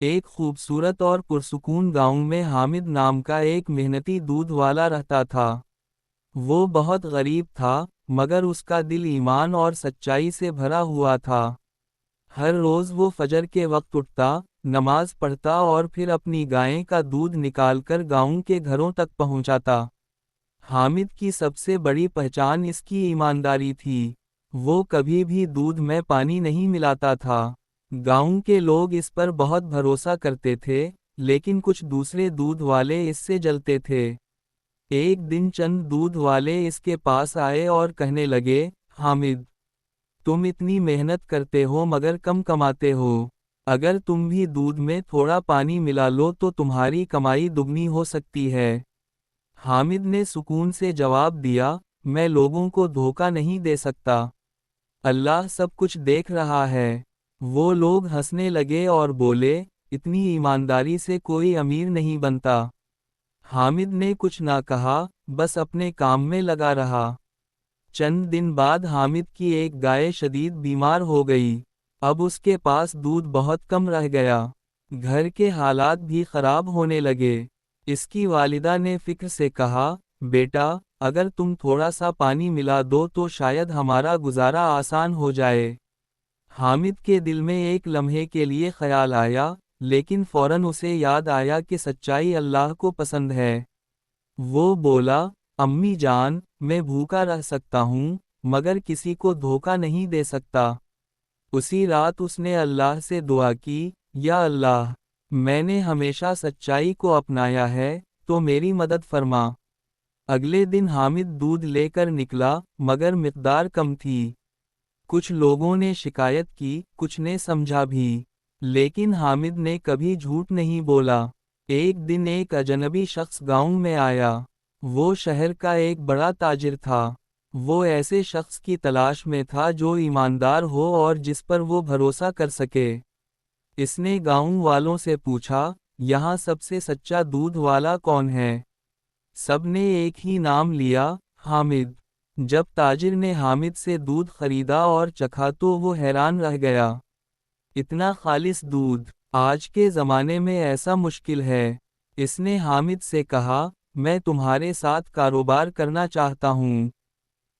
ایک خوبصورت اور پرسکون گاؤں میں حامد نام کا ایک محنتی دودھ والا رہتا تھا۔ وہ بہت غریب تھا، مگر اس کا دل ایمان اور سچائی سے بھرا ہوا تھا۔ ہر روز وہ فجر کے وقت اٹھتا، نماز پڑھتا اور پھر اپنی گائیں کا دودھ نکال کر گاؤں کے گھروں تک پہنچاتا۔ حامد کی سب سے بڑی پہچان اس کی ایمانداری تھی۔ وہ کبھی بھی دودھ میں پانی نہیں ملاتا تھا۔ گاؤں کے لوگ اس پر بہت بھروسہ کرتے تھے، لیکن کچھ دوسرے دودھ والے اس سے جلتے تھے۔ ایک دن چند دودھ والے اس کے پاس آئے اور کہنے لگے، حامد، تم اتنی محنت کرتے ہو مگر کم کماتے ہو۔ اگر تم بھی دودھ میں تھوڑا پانی ملا لو تو تمہاری کمائی دگنی ہو سکتی ہے۔ حامد نے سکون سے جواب دیا، میں لوگوں کو دھوکہ نہیں دے سکتا۔ اللہ سب کچھ دیکھ رہا ہے۔ وہ لوگ ہنسنے لگے اور بولے، اتنی ایمانداری سے کوئی امیر نہیں بنتا۔ حامد نے کچھ نہ کہا، بس اپنے کام میں لگا رہا۔ چند دن بعد حامد کی ایک گائے شدید بیمار ہو گئی۔ اب اس کے پاس دودھ بہت کم رہ گیا۔ گھر کے حالات بھی خراب ہونے لگے۔ اس کی والدہ نے فکر سے کہا، بیٹا، اگر تم تھوڑا سا پانی ملا دو تو شاید ہمارا گزارا آسان ہو جائے۔ حامد کے دل میں ایک لمحے کے لیے خیال آیا، لیکن فوراً اسے یاد آیا کہ سچائی اللہ کو پسند ہے۔ وہ بولا، امی جان، میں بھوکا رہ سکتا ہوں، مگر کسی کو دھوکہ نہیں دے سکتا۔ اسی رات اس نے اللہ سے دعا کی، یا اللہ، میں نے ہمیشہ سچائی کو اپنایا ہے، تو میری مدد فرما۔ اگلے دن حامد دودھ لے کر نکلا، مگر مقدار کم تھی۔ کچھ لوگوں نے شکایت کی، کچھ نے سمجھا بھی، لیکن حامد نے کبھی جھوٹ نہیں بولا۔ ایک دن ایک اجنبی شخص گاؤں میں آیا۔ وہ شہر کا ایک بڑا تاجر تھا۔ وہ ایسے شخص کی تلاش میں تھا جو ایماندار ہو اور جس پر وہ بھروسہ کر سکے۔ اس نے گاؤں والوں سے پوچھا، یہاں سب سے سچا دودھ والا کون ہے؟ سب نے ایک ہی نام لیا، حامد۔ جب تاجر نے حامد سے دودھ خریدا اور چکھا تو وہ حیران رہ گیا۔ اتنا خالص دودھ آج کے زمانے میں ایسا مشکل ہے۔ اس نے حامد سے کہا، میں تمہارے ساتھ کاروبار کرنا چاہتا ہوں۔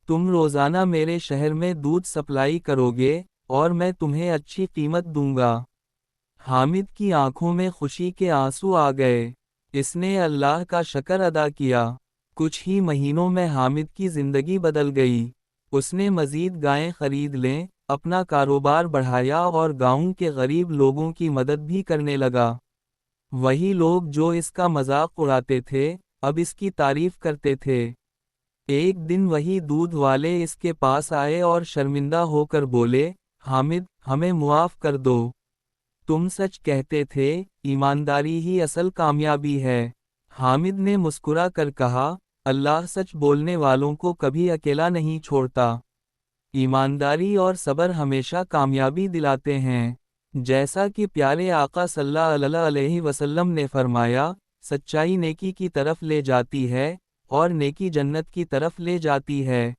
تم روزانہ میرے شہر میں دودھ سپلائی کرو گے، اور میں تمہیں اچھی قیمت دوں گا۔ حامد کی آنکھوں میں خوشی کے آنسو آ گئے۔ اس نے اللہ کا شکر ادا کیا۔ کچھ ہی مہینوں میں حامد کی زندگی بدل گئی۔ اس نے مزید گائیں خرید لیں، اپنا کاروبار بڑھایا اور گاؤں کے غریب لوگوں کی مدد بھی کرنے لگا۔ وہی لوگ جو اس کا مذاق اڑاتے تھے، اب اس کی تعریف کرتے تھے۔ ایک دن وہی دودھ والے اس کے پاس آئے اور شرمندہ ہو کر بولے، حامد، ہمیں معاف کر دو۔ تم سچ کہتے تھے، ایمانداری ہی اصل کامیابی ہے۔ حامد نے مسکرا کر کہا، اللہ سچ بولنے والوں کو کبھی اکیلا نہیں چھوڑتا۔ ایمانداری اور صبر ہمیشہ کامیابی دلاتے ہیں۔ جیسا کہ پیارے آقا صلی اللہ علیہ وسلم نے فرمایا، سچائی نیکی کی طرف لے جاتی ہے، اور نیکی جنت کی طرف لے جاتی ہے۔